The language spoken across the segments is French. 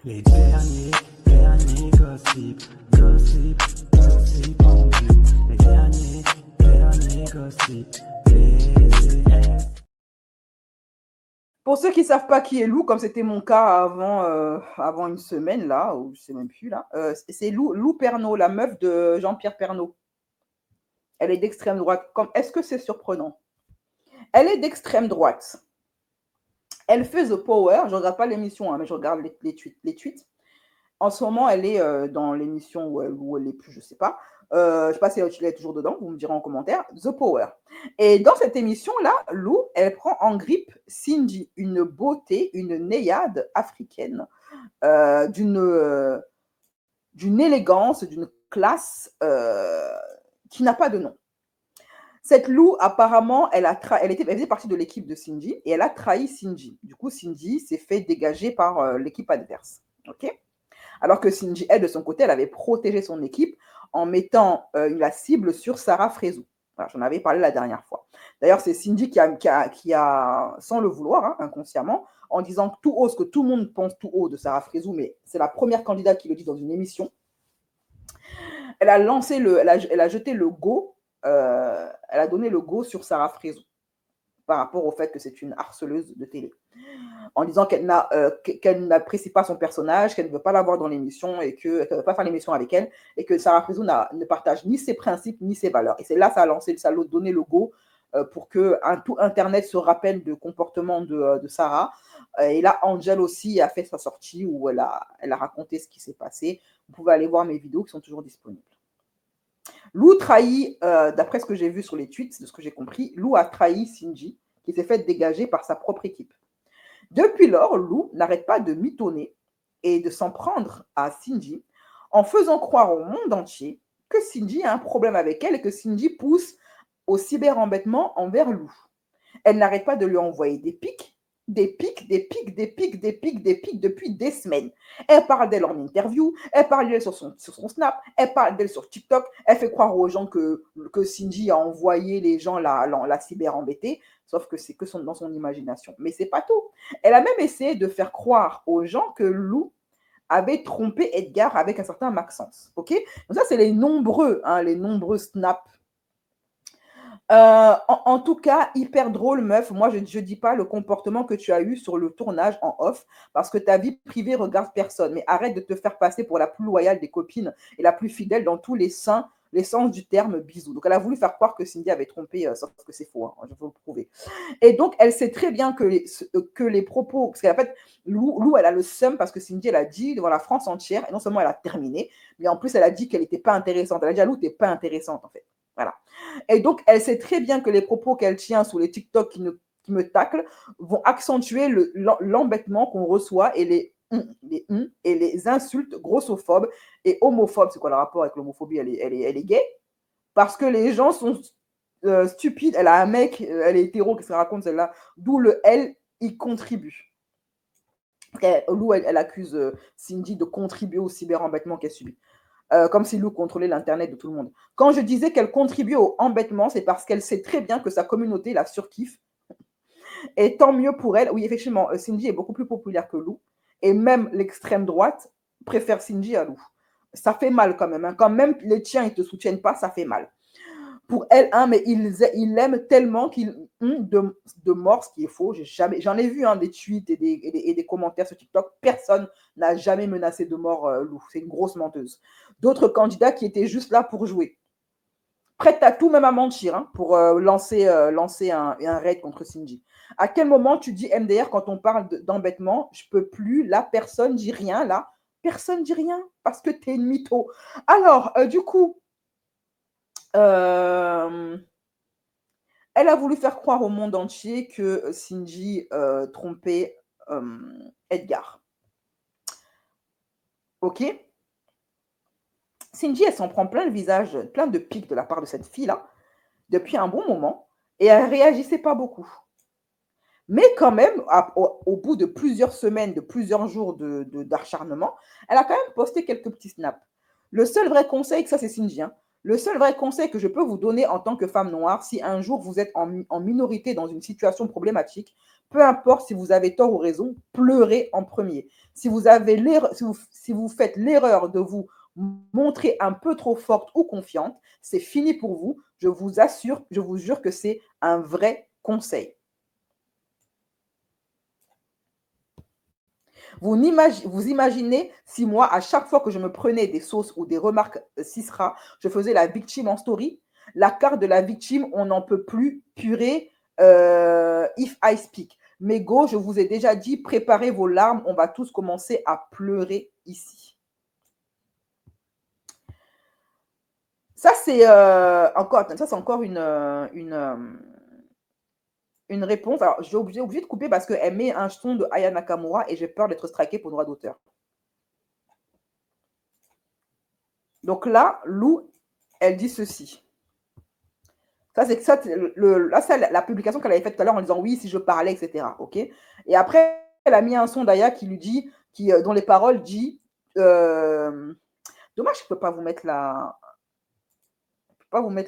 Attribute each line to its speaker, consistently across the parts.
Speaker 1: Les derniers gossip en vue. Les derniers gossip, PCS.
Speaker 2: Pour ceux qui ne savent pas qui est Lou, comme c'était mon cas avant une semaine, là, ou je ne sais même plus, là, c'est Lou Pernaut, la meuf de Jean-Pierre Pernaut. Elle est d'extrême droite. Est-ce que c'est surprenant? Elle est d'extrême droite. Elle fait The Power. Je ne regarde pas l'émission, hein, mais je regarde les tweets. En ce moment, elle est dans l'émission où elle est plus, je ne sais pas. Je ne sais pas si elle est toujours dedans, vous me direz en commentaire. The Power. Et dans cette émission-là, Lou, elle prend en grippe Cindy, une beauté, une néade africaine, d'une élégance, d'une classe qui n'a pas de nom. Cette Lou, apparemment, elle faisait partie de l'équipe de Cindy et elle a trahi Cindy. Du coup, Cindy s'est fait dégager par l'équipe adverse. OK? Alors que Cindy, elle, de son côté, elle avait protégé son équipe en mettant la cible sur Sarah Frézou. Voilà, j'en avais parlé la dernière fois. D'ailleurs, c'est Cindy qui a, sans le vouloir, hein, inconsciemment, en disant tout haut ce que tout le monde pense tout haut de Sarah Frézou, mais c'est la première candidate qui le dit dans une émission. Elle a jeté le go, elle a donné le go sur Sarah Frézou par rapport au fait que c'est une harceleuse de télé, en disant qu'elle n'apprécie pas son personnage, qu'elle ne veut pas l'avoir dans l'émission et qu'elle ne veut pas faire l'émission avec elle, et que Sarah Frézou ne partage ni ses principes ni ses valeurs. Et c'est là ça a donné le go pour que tout Internet se rappelle de comportement de Sarah. Et là, Angel aussi a fait sa sortie où elle a raconté ce qui s'est passé. Vous pouvez aller voir mes vidéos qui sont toujours disponibles. Lou trahit, d'après ce que j'ai vu sur les tweets, de ce que j'ai compris, Lou a trahi Cindy, qui s'est fait dégager par sa propre équipe. Depuis lors, Lou n'arrête pas de mitonner et de s'en prendre à Cindy en faisant croire au monde entier que Cindy a un problème avec elle et que Cindy pousse au cyber-embêtement envers Lou. Elle n'arrête pas de lui envoyer des pics depuis des semaines. Elle parle d'elle en interview, elle parle d'elle sur son Snap, elle parle d'elle sur TikTok, elle fait croire aux gens que Cindy a envoyé les gens la cyber-embêter, sauf que c'est que dans son imagination. Mais c'est pas tout. Elle a même essayé de faire croire aux gens que Lou avait trompé Edgar avec un certain Maxence. Ok? Donc ça, c'est les nombreux snaps. En tout cas, hyper drôle, meuf. Moi, je ne dis pas le comportement que tu as eu sur le tournage en off, parce que ta vie privée regarde personne. Mais arrête de te faire passer pour la plus loyale des copines et la plus fidèle dans tous les sens du terme bisous. Donc, elle a voulu faire croire que Cindy avait trompé, sauf que c'est faux, hein, je peux le prouver. Et donc, elle sait très bien que les propos, parce qu'en fait, Lou, elle a le seum parce que Cindy, elle a dit devant la France entière, et non seulement elle a terminé, mais en plus, elle a dit qu'elle n'était pas intéressante. Elle a dit à Lou, t'es pas intéressante, en fait. Voilà. Et donc, elle sait très bien que les propos qu'elle tient sur les TikTok qui me taclent vont accentuer l'embêtement qu'on reçoit et les insultes grossophobes et homophobes. C'est quoi le rapport avec l'homophobie? Elle est gay. Parce que les gens sont stupides. Elle a un mec, elle est hétéro, qu'est-ce qu'elle raconte celle-là? D'où le elle y contribue. Lou, elle accuse Cindy de contribuer au cyber-embêtement qu'elle subit. Comme si Lou contrôlait l'Internet de tout le monde. Quand je disais qu'elle contribue au embêtement, c'est parce qu'elle sait très bien que sa communauté la surkiffe. Et tant mieux pour elle. Oui, effectivement, Cindy est beaucoup plus populaire que Lou. Et même l'extrême droite préfère Cindy à Lou. Ça fait mal quand même. Hein. Quand même les tiens ne te soutiennent pas, ça fait mal. Pour elle, hein, mais ils l'aiment tellement qu'ils ont de mort, ce qui est faux. J'en ai vu des tweets et des commentaires sur TikTok. Personne n'a jamais menacé de mort Lou. C'est une grosse menteuse. D'autres candidats qui étaient juste là pour jouer. Prête à tout, même à mentir, hein, pour lancer un raid contre Cindy. À quel moment tu dis MDR quand on parle d'embêtement? Je peux plus, là, personne dit rien, là. Personne dit rien parce que t'es une mytho. Alors, du coup, elle a voulu faire croire au monde entier que Cindy trompait Edgar. Ok? Cindy, elle s'en prend plein le visage, plein de pics de la part de cette fille-là, depuis un bon moment, et elle réagissait pas beaucoup. Mais quand même, au bout de plusieurs semaines, de plusieurs jours d'acharnement, elle a quand même posté quelques petits snaps. Le seul vrai conseil, que ça c'est Cindy, hein, le seul vrai conseil que je peux vous donner en tant que femme noire, si un jour vous êtes en minorité dans une situation problématique, Peu importe si vous avez tort ou raison, pleurez en premier. Si vous avez si vous faites l'erreur de vous montrer un peu trop forte ou confiante, c'est fini pour vous. Je vous assure, je vous jure que c'est un vrai conseil. Vous imaginez si moi, à chaque fois que je me prenais des sauces ou des remarques Sisra, je faisais la victime en story. La carte de la victime, on n'en peut plus, purée, if I speak. Mais go, je vous ai déjà dit, préparez vos larmes, on va tous commencer à pleurer ici. Ça, c'est encore une réponse. Alors, j'ai obligé de couper parce qu'elle met un son de Aya Nakamura et j'ai peur d'être strikée pour droit d'auteur. Donc là, Lou, elle dit ceci. Ça, c'est ça, la publication qu'elle avait faite tout à l'heure en disant oui, si je parlais, etc. Ok. Et après, elle a mis un son d'Aya qui lui dit, dont les paroles dit, dommage, je ne peux pas vous mettre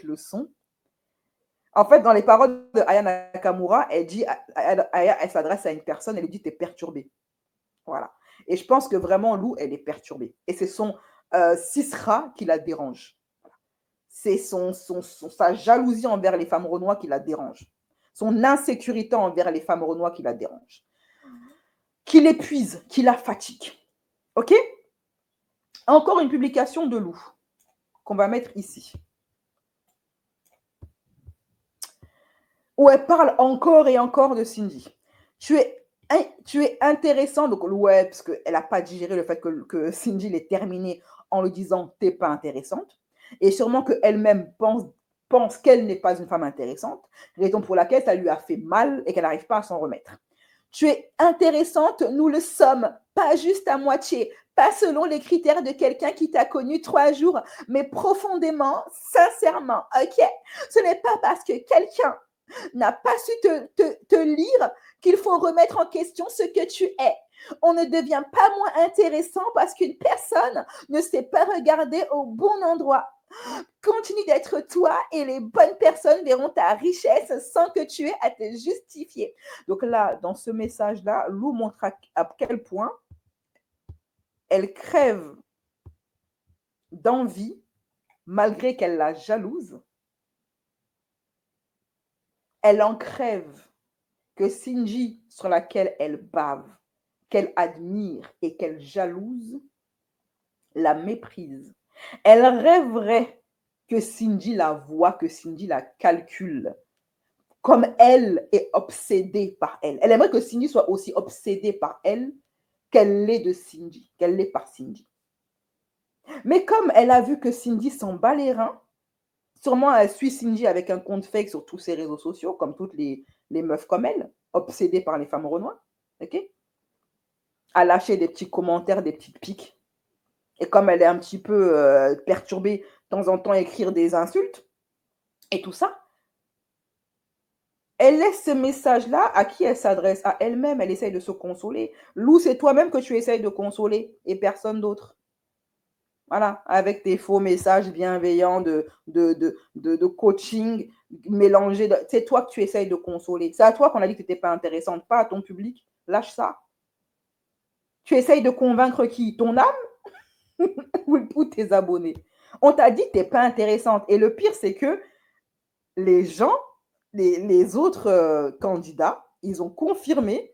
Speaker 2: le son. En fait, dans les paroles de Aya Nakamura, elle dit, Aya, elle s'adresse à une personne, elle lui dit, t'es perturbée. Voilà. Et je pense que vraiment, Lou, elle est perturbée. Et c'est son Sisra qui la dérange. C'est sa jalousie envers les femmes renois qui la dérange. Son insécurité envers les femmes renois qui la dérange. Qui l'épuise, qui la fatigue. OK? Encore une publication de Lou qu'on va mettre ici. Où elle parle encore et encore de Cindy. Tu es intéressant, donc ouais, parce qu'elle n'a pas digéré le fait que Cindy l'ait terminé en lui disant « t'es pas intéressante ». Et sûrement qu'elle-même pense qu'elle n'est pas une femme intéressante, raison pour laquelle ça lui a fait mal et qu'elle n'arrive pas à s'en remettre. Tu es intéressante, nous le sommes, pas juste à moitié, pas selon les critères de quelqu'un qui t'a connu 3 jours, mais profondément, sincèrement, ok? Ce n'est pas parce que quelqu'un n'a pas su te lire qu'il faut remettre en question ce que tu es. On ne devient pas moins intéressant parce qu'une personne ne sait pas regarder au bon endroit. Continue d'être toi et les bonnes personnes verront ta richesse sans que tu aies à te justifier. Donc là, dans ce message-là, Lou montre à quel point elle crève d'envie malgré qu'elle la jalouse. Elle en crève que Cindy, sur laquelle elle bave, qu'elle admire et qu'elle jalouse, la méprise. Elle rêverait que Cindy la voie, que Cindy la calcule, comme elle est obsédée par elle. Elle aimerait que Cindy soit aussi obsédée par elle qu'elle l'est de Cindy, qu'elle l'est par Cindy. Mais comme elle a vu que Cindy s'en bat les reins, sûrement elle suit Cindy avec un compte fake sur tous ses réseaux sociaux, comme toutes les meufs comme elle, obsédées par les femmes renois, ok? À lâcher des petits commentaires, des petites piques. Et comme elle est un petit peu perturbée, de temps en temps écrire des insultes, et tout ça, elle laisse ce message-là à qui elle s'adresse, à elle-même, elle essaye de se consoler. Lou, c'est toi-même que tu essayes de consoler et personne d'autre. Voilà, avec tes faux messages bienveillants de coaching mélangés. C'est toi que tu essayes de consoler. C'est à toi qu'on a dit que tu n'étais pas intéressante, pas à ton public. Lâche ça. Tu essayes de convaincre qui? Ton âme ou tes abonnés? On t'a dit que tu n'es pas intéressante. Et le pire, c'est que les gens, les autres candidats, ils ont confirmé.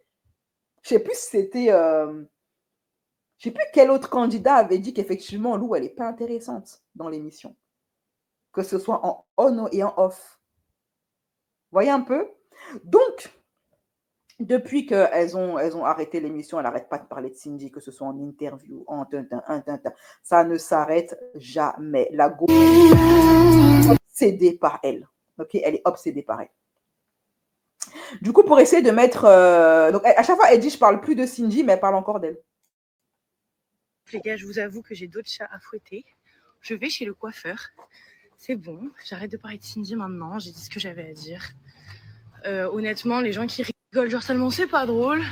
Speaker 2: Je ne sais plus si c'était... je ne sais plus quel autre candidat avait dit qu'effectivement, Lou, elle n'est pas intéressante dans l'émission. Que ce soit en on et en off. Vous voyez un peu? Donc, depuis qu'elles ont arrêté l'émission, elle n'arrête pas de parler de Cindy, que ce soit en interview, en ça ne s'arrête jamais. La go est obsédée par elle. Ok, elle est obsédée par elle. Du coup, pour essayer de mettre... donc, à chaque fois, elle dit, je ne parle plus de Cindy, mais elle parle encore d'elle.
Speaker 3: Les gars, je vous avoue que j'ai d'autres chats à fouetter. Je vais chez le coiffeur. C'est bon, j'arrête de parler de Cindy maintenant. J'ai dit ce que j'avais à dire. Honnêtement, les gens qui rigolent genre seulement, c'est pas drôle.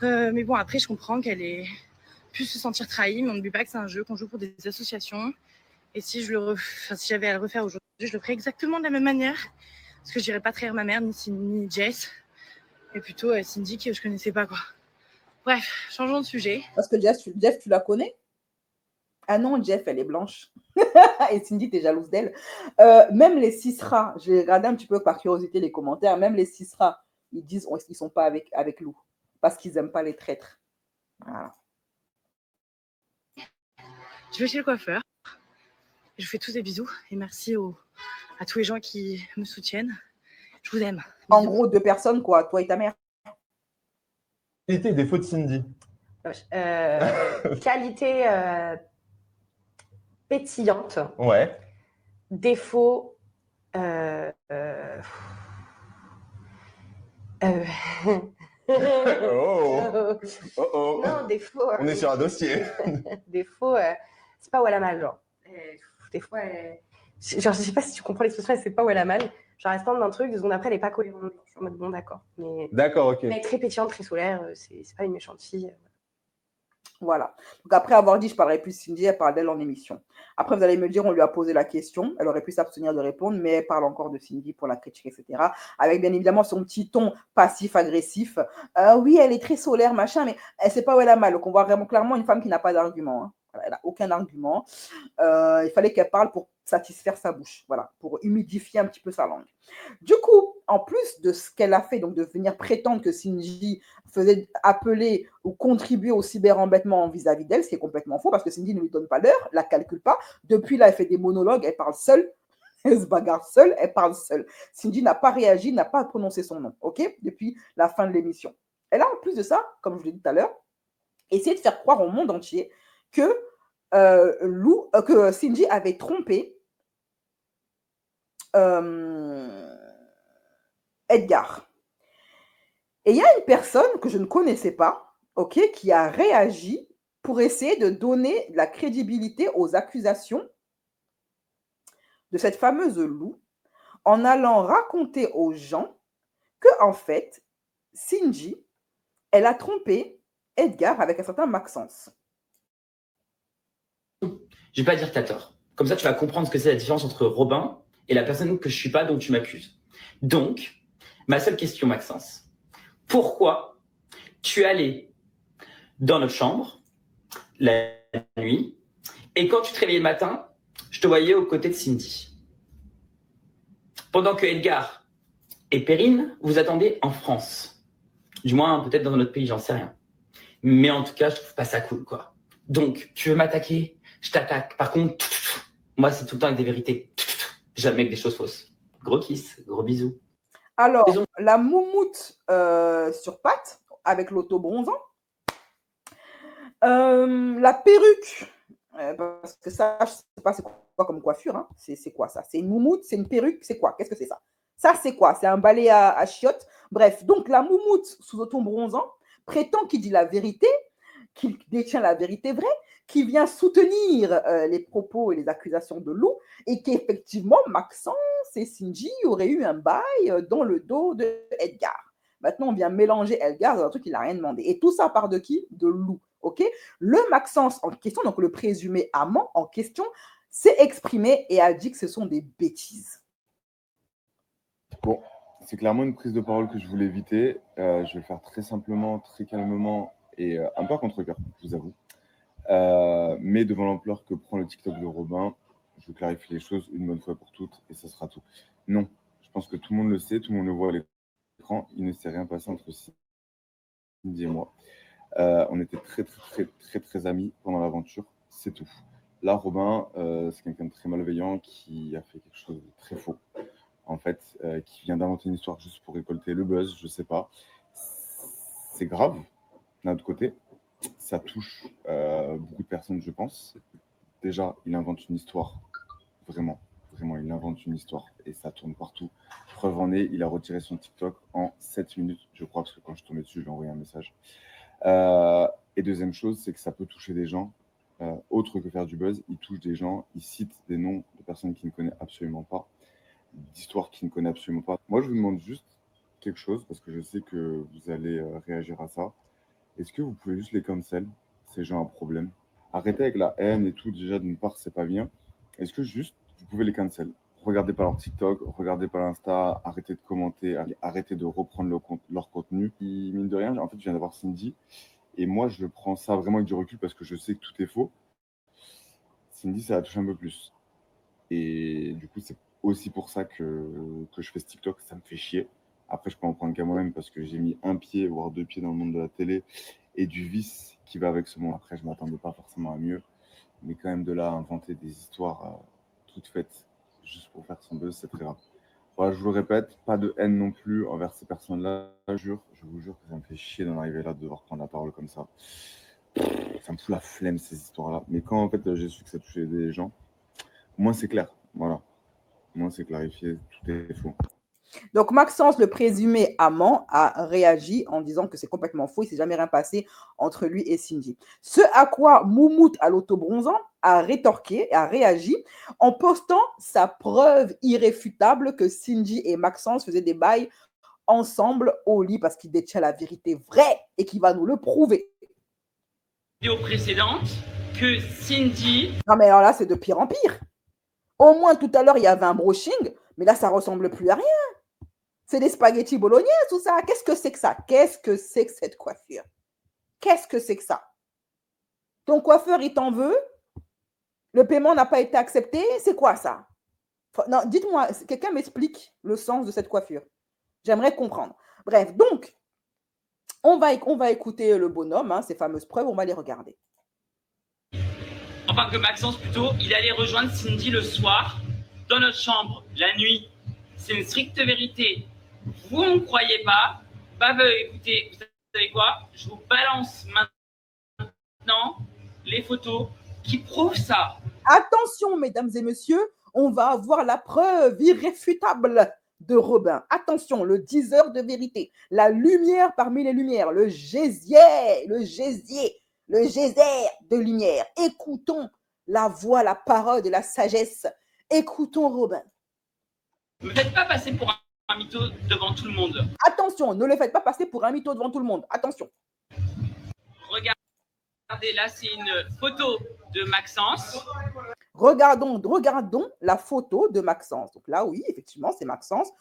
Speaker 3: Mais bon, après, je comprends qu'elle ait pu se sentir trahie, mais on n'oublie pas que c'est un jeu qu'on joue pour des associations. Et si j'avais à le refaire aujourd'hui, je le ferais exactement de la même manière. Parce que je n'irais pas trahir ma mère, ni Jess. et plutôt Cindy que je connaissais pas, quoi. Bref, changeons de sujet.
Speaker 2: Parce que Jeff, tu la connais? Ah non, Jeff, elle est blanche. Et Cindy, t'es jalouse d'elle. Même les Cisra, j'ai regardé un petit peu par curiosité les commentaires, même les Cisra, ils disent qu'ils ne sont pas avec Lou parce qu'ils n'aiment pas les traîtres. Voilà.
Speaker 3: Je vais chez le coiffeur. Je vous fais tous des bisous et merci à tous les gens qui me soutiennent. Je vous aime.
Speaker 2: En gros, 2 personnes, quoi, toi et ta mère.
Speaker 4: Qualité et défaut de Cindy.
Speaker 5: Qualité pétillante.
Speaker 4: Ouais.
Speaker 5: Défaut.
Speaker 4: Oh.
Speaker 5: Non, défaut.
Speaker 4: On est sur un dossier.
Speaker 5: Défaut, c'est pas où elle a mal, genre. Des fois, genre, je sais pas si tu comprends l'expression, c'est pas où elle a mal. Genre, elle se tente d'un truc, 2 secondes après, elle est pas cohérente. Je suis en mode bon, d'accord. Mais
Speaker 4: D'accord, ok.
Speaker 5: elle est très pétillante, très solaire, c'est pas une méchante fille.
Speaker 2: Voilà. Donc après avoir dit, je parlerai plus de Cindy, elle parle d'elle en émission. Après, vous allez me dire, on lui a posé la question, elle aurait pu s'abstenir de répondre, mais elle parle encore de Cindy pour la critique, etc. Avec bien évidemment son petit ton passif-agressif. Oui, elle est très solaire, machin, mais elle ne sait pas où elle a mal. Donc on voit vraiment clairement une femme qui n'a pas d'argument. Hein. Voilà, elle n'a aucun argument. Il fallait qu'elle parle pour satisfaire sa bouche, voilà, pour humidifier un petit peu sa langue. Du coup, en plus de ce qu'elle a fait, donc de venir prétendre que Cindy faisait appeler ou contribuer au cyber-embêtement vis-à-vis d'elle, ce qui est complètement faux, parce que Cindy ne lui donne pas l'heure, la calcule pas. Depuis là, elle fait des monologues, elle parle seule, elle se bagarre seule, elle parle seule. Cindy n'a pas réagi, n'a pas prononcé son nom, ok, depuis la fin de l'émission. Elle a en plus de ça, comme je l'ai dit tout à l'heure, essayé de faire croire au monde entier que que Cindy avait trompé Edgar. Et il y a une personne que je ne connaissais pas, ok, qui a réagi pour essayer de donner de la crédibilité aux accusations de cette fameuse Lou, en allant raconter aux gens que, en fait, Cindy, elle a trompé Edgar avec un certain Maxence.
Speaker 6: Je vais pas dire que tu as tort. Comme ça, tu vas comprendre ce que c'est la différence entre Robin et la personne que je suis pas, dont tu m'accuses. Donc, ma seule question, Maxence, pourquoi tu es allé dans notre chambre la nuit et quand tu te réveillais le matin, je te voyais aux côtés de Cindy. Pendant que Edgar et Perrine vous attendez en France. Du moins, peut-être dans un autre pays, j'en sais rien. Mais en tout cas, je trouve pas ça cool, quoi. Donc, tu veux m'attaquer? Je t'attaque. Par contre, moi, c'est tout le temps avec des vérités. Jamais avec des choses fausses. Gros kiss, gros bisous.
Speaker 2: Alors, la moumoute sur pattes avec l'auto-bronzant. La perruque, parce que ça, je ne sais pas c'est quoi comme coiffure. Hein. C'est quoi ça? C'est une moumoute, c'est une perruque, c'est quoi? Qu'est-ce que c'est ça? Ça, c'est quoi? C'est un balai à chiottes. Bref, donc la moumoute sous auto-bronzant prétend qu'il dit la vérité, qu'il détient la vérité vraie, qui vient soutenir les propos et les accusations de Lou, et qu'effectivement, Maxence et Cindy auraient eu un bail dans le dos de Edgar. Maintenant, on vient mélanger Edgar dans un truc qu'il n'a rien demandé. Et tout ça part de qui? De Lou. Okay, le Maxence en question, donc le présumé amant en question, s'est exprimé et a dit que ce sont des bêtises.
Speaker 7: Bon, c'est clairement une prise de parole que je voulais éviter. Je vais le faire très simplement, très calmement et un peu à contre-cœur, je vous avoue. Mais devant l'ampleur que prend le TikTok de Robin, je clarifie les choses une bonne fois pour toutes et ça sera tout. Non, je pense que tout le monde le sait, tout le monde le voit à l'écran. Il ne s'est rien passé entre Cindy et moi. On était très amis pendant l'aventure, c'est tout. Là, Robin, c'est quelqu'un de très malveillant qui a fait quelque chose de très faux, en fait, qui vient d'inventer une histoire juste pour récolter le buzz, je sais pas. C'est grave, d'un autre côté, ça touche beaucoup de personnes, je pense. Déjà, il invente une histoire, vraiment, il invente une histoire et ça tourne partout. Preuve en est, il a retiré son TikTok en 7 minutes, je crois, parce que quand je suis tombé dessus, je lui ai envoyé un message. Et deuxième chose, c'est que ça peut toucher des gens, autre que faire du buzz, il touche des gens, il cite des noms de personnes qu'il ne connaît absolument pas, d'histoires qu'il ne connaît absolument pas. Moi, je vous demande juste quelque chose, parce que je sais que vous allez réagir à ça. Est-ce que vous pouvez juste les cancel, ces gens à problème? Arrêtez avec la haine et tout, déjà d'une part, c'est pas bien. Est-ce que juste, vous pouvez les cancel? regardez pas leur TikTok, regardez pas l'Insta, arrêtez de commenter, arrêtez de reprendre leur contenu. Et mine de rien, en fait, je viens d'avoir Cindy. Et moi, je prends ça vraiment avec du recul parce que je sais que tout est faux. Cindy, ça a touché un peu plus. Et du coup, c'est aussi pour ça que je fais ce TikTok. Ça me fait chier. Après, je peux en prendre qu'à moi-même parce que j'ai mis un pied, voire 2 pieds dans le monde de la télé et du vice qui va avec ce monde. Après, je ne m'attendais pas forcément à mieux. Mais quand même, de là à inventer des histoires toutes faites juste pour faire son buzz, c'est très grave. Voilà, je vous le répète, pas de haine non plus envers ces personnes-là. Je vous jure que ça me fait chier d'en arriver là, de devoir prendre la parole comme ça. Ça me fout la flemme, ces histoires-là. Mais quand en fait, j'ai su que ça touchait des gens, au moins c'est clair. Voilà. Au moins c'est clarifié, tout est faux.
Speaker 2: Donc, Maxence, le présumé amant, a réagi en disant que c'est complètement faux, il ne s'est jamais rien passé entre lui et Cindy. Ce à quoi Moumout à l'autobronzant a rétorqué, a réagi en postant sa preuve irréfutable que Cindy et Maxence faisaient des bails ensemble au lit parce qu'il détient la vérité vraie et qu'il va nous le prouver.
Speaker 6: Vidéo précédente que Cindy.
Speaker 2: Non, mais alors là, c'est de pire en pire. Au moins, tout à l'heure, il y avait un brushing, mais là, ça ressemble plus à rien. C'est des spaghettis bolognaises, tout ça. Qu'est-ce que c'est que ça? Qu'est-ce que c'est que cette coiffure? Qu'est-ce que c'est que ça? Ton coiffeur, il t'en veut? Le paiement n'a pas été accepté? C'est quoi ça? Non, dites-moi, quelqu'un m'explique le sens de cette coiffure. J'aimerais comprendre. Bref, donc, on va écouter le bonhomme, hein, ces fameuses preuves, on va les regarder.
Speaker 6: Enfin, que Maxence plutôt, il allait rejoindre Cindy le soir dans notre chambre, la nuit. C'est une stricte vérité. Vous ne me croyez pas? Bah, écoutez, vous savez quoi? Je vous balance maintenant les photos qui prouvent ça.
Speaker 2: Attention, mesdames et messieurs, on va avoir la preuve irréfutable de Robin. Attention, le diseur de vérité, la lumière parmi les lumières, le gésier de lumière. Écoutons la voix, la parole de la sagesse. Écoutons Robin.
Speaker 6: Ne me faites pas passer pour un mytho devant tout le monde.
Speaker 2: Attention, ne le faites pas passer pour un mytho devant tout le monde. Attention.
Speaker 6: Regardez, là, c'est une photo de Maxence.
Speaker 2: Regardons la photo de Maxence. Donc là, oui, effectivement, c'est Maxence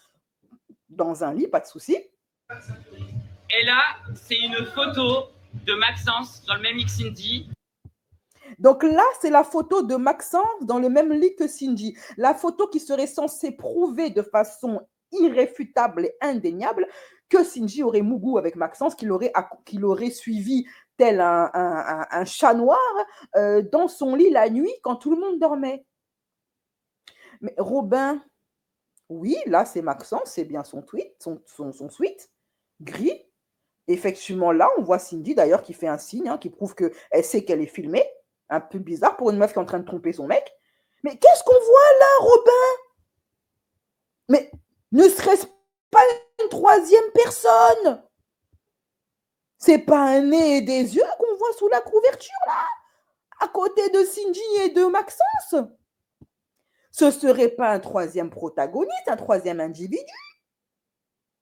Speaker 2: dans un lit, pas de souci.
Speaker 6: Et là, c'est une photo de Maxence dans le même lit que Cindy.
Speaker 2: Donc là, c'est la photo de Maxence dans le même lit que Cindy. La photo qui serait censée prouver de façon irréfutable et indéniable que Cindy aurait mougou avec Maxence, qu'il aurait suivi tel un chat noir dans son lit la nuit quand tout le monde dormait. Mais Robin, oui, là, c'est Maxence, c'est bien son tweet, son suite, gris. Effectivement, là, on voit Cindy, d'ailleurs, qui fait un signe, hein, qui prouve qu'elle sait qu'elle est filmée. Un peu bizarre pour une meuf qui est en train de tromper son mec. Mais qu'est-ce qu'on voit là, Robin? Mais ne serait-ce pas une troisième personne? C'est pas un nez et des yeux qu'on voit sous la couverture, là, à côté de Cindy et de Maxence? Ce serait pas un troisième protagoniste, un troisième individu?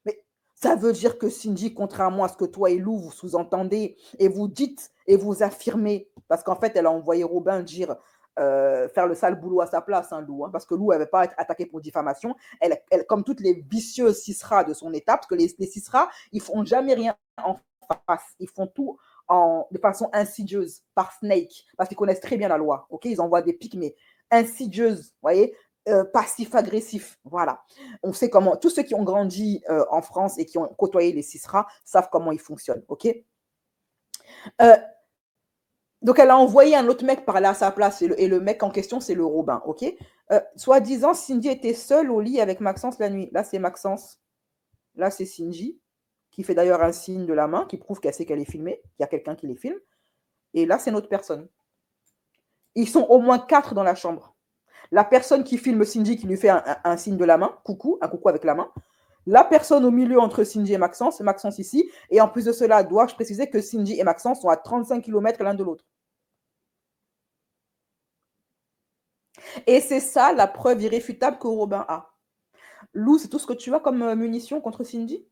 Speaker 2: Mais ça veut dire que Cindy, contrairement à ce que toi et Lou vous sous-entendez et vous dites et vous affirmez, parce qu'en fait, elle a envoyé Robin dire faire le sale boulot à sa place, hein, Lou, hein, parce que Lou n'avait pas été attaquée pour diffamation. Elle, comme toutes les vicieuses cisras de son état, parce que les cisras, ils ne font jamais rien en face, ils font tout de façon insidieuse, par snake, parce qu'ils connaissent très bien la loi. Ok, ils envoient des pics, mais insidieuses, vous voyez, passif-agressif. Voilà. On sait comment, tous ceux qui ont grandi en France et qui ont côtoyé les cisras savent comment ils fonctionnent. Ok. Donc, elle a envoyé un autre mec par là à sa place et le mec en question, c'est le Robin. Ok. Soi-disant, Cindy était seule au lit avec Maxence la nuit. Là, c'est Maxence. Là, c'est Cindy, qui fait d'ailleurs un signe de la main, qui prouve qu'elle sait qu'elle est filmée, qu'il y a quelqu'un qui les filme. Et là, c'est notre personne. Ils sont au moins 4 dans la chambre. La personne qui filme Cindy, qui lui fait un signe de la main, coucou, un coucou avec la main. La personne au milieu entre Cindy et Maxence ici. Et en plus de cela, dois-je préciser que Cindy et Maxence sont à 35 km l'un de l'autre. Et c'est ça la preuve irréfutable que Robin a. Lou, c'est tout ce que tu as comme munition contre Cindy?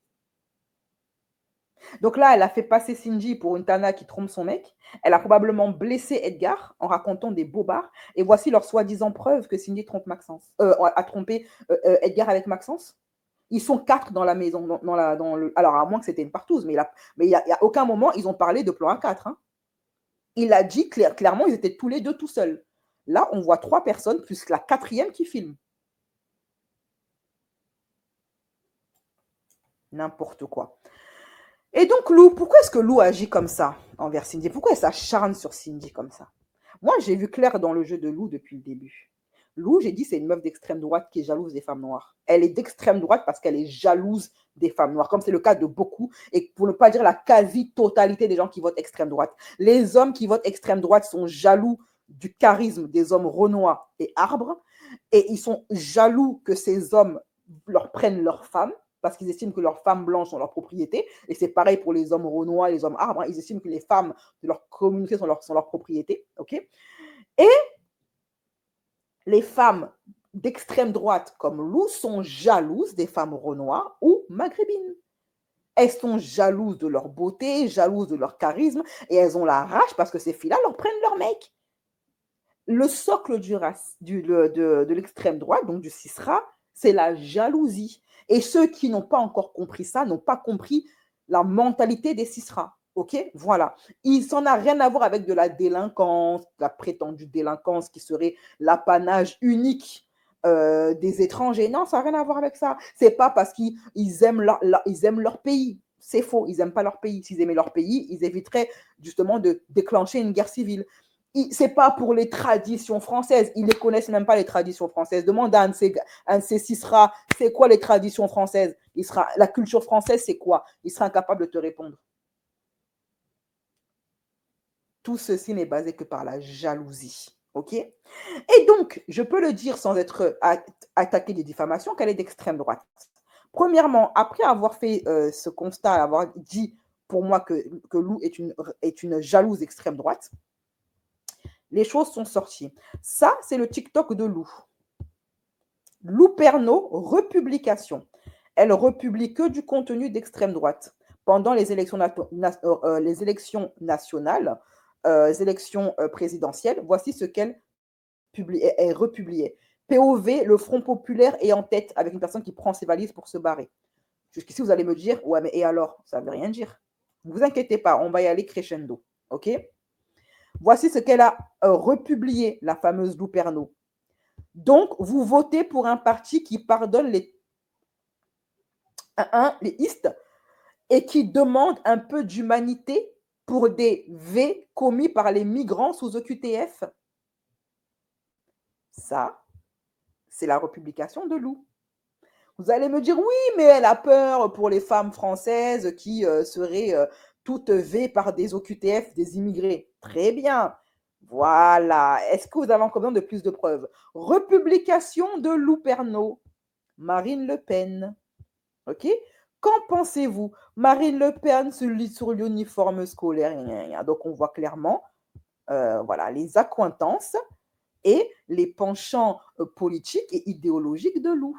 Speaker 2: Donc là, elle a fait passer Cindy pour une Tana qui trompe son mec. Elle a probablement blessé Edgar en racontant des bobards. Et voici leur soi-disant preuve que Cindy trompe Maxence, a trompé Edgar avec Maxence. Ils sont 4 dans la maison. Alors, à moins que c'était une partouze, mais il n'y a aucun moment, ils ont parlé de plan à 4. Hein. Il a dit clairement, ils étaient tous les deux tout seuls. Là, on voit 3 personnes, plus la 4e qui filme. N'importe quoi. Et donc, Lou, pourquoi est-ce que Lou agit comme ça envers Cindy? Pourquoi elle s'acharne sur Cindy comme ça? Moi, j'ai vu clair dans le jeu de Lou depuis le début. Lou, j'ai dit, c'est une meuf d'extrême droite qui est jalouse des femmes noires. Elle est d'extrême droite parce qu'elle est jalouse des femmes noires, comme c'est le cas de beaucoup, et pour ne pas dire la quasi-totalité des gens qui votent extrême droite. Les hommes qui votent extrême droite sont jaloux du charisme des hommes Renoir et Arbre, et ils sont jaloux que ces hommes leur prennent leurs femmes, parce qu'ils estiment que leurs femmes blanches sont leur propriété. Et c'est pareil pour les hommes Renois et les hommes Arbres. Hein. Ils estiment que les femmes de leur communauté sont leur propriété. Okay, et les femmes d'extrême droite comme Lou sont jalouses des femmes Renois ou maghrébines. Elles sont jalouses de leur beauté, jalouses de leur charisme, et elles ont la rage parce que ces filles-là leur prennent leur mec. Le socle de l'extrême droite, donc du Cisra, c'est la jalousie. Et ceux qui n'ont pas encore compris ça, n'ont pas compris la mentalité des Cisra. Ok, voilà. Il s'en a rien à voir avec de la délinquance, la prétendue délinquance qui serait l'apanage unique des étrangers. Non, ça n'a rien à voir avec ça. C'est pas parce qu'ils aiment leur pays. C'est faux, ils n'aiment pas leur pays. S'ils aimaient leur pays, ils éviteraient justement de déclencher une guerre civile. C'est pas pour les traditions françaises. Ils ne connaissent même pas les traditions françaises. Demande à un de ces Cisra, c'est quoi les traditions françaises? La culture française, c'est quoi? Il sera incapable de te répondre. Tout ceci n'est basé que par la jalousie. Ok? Et donc, je peux le dire sans être attaqué des diffamations, qu'elle est d'extrême droite. Premièrement, après avoir fait ce constat, avoir dit pour moi que Lou est une jalouse extrême droite, les choses sont sorties. Ça, c'est le TikTok de Lou. Lou Pernaut, republication. Elle republie que du contenu d'extrême droite. Pendant les élections nationales, les élections présidentielles, voici ce qu'elle republiait. POV, le Front populaire est en tête avec une personne qui prend ses valises pour se barrer. Jusqu'ici, vous allez me dire, ouais, mais et alors? Ça ne veut rien dire. Ne vous inquiétez pas, on va y aller crescendo. OK? Voici ce qu'elle a republié, la fameuse Lou Pernaut. Donc, vous votez pour un parti qui pardonne les istes et qui demande un peu d'humanité pour des V commis par les migrants sous OQTF. Ça, c'est la republication de Lou. Vous allez me dire, oui, mais elle a peur pour les femmes françaises qui seraient toutes V par des OQTF, des immigrés. Très bien. Voilà. Est-ce que vous avez encore besoin de plus de preuves? Republication de Lou Pernaut. Marine Le Pen. OK? Qu'en pensez-vous? Marine Le Pen sur l'uniforme scolaire. Donc, on voit clairement voilà, les accointances et les penchants politiques et idéologiques de Lou.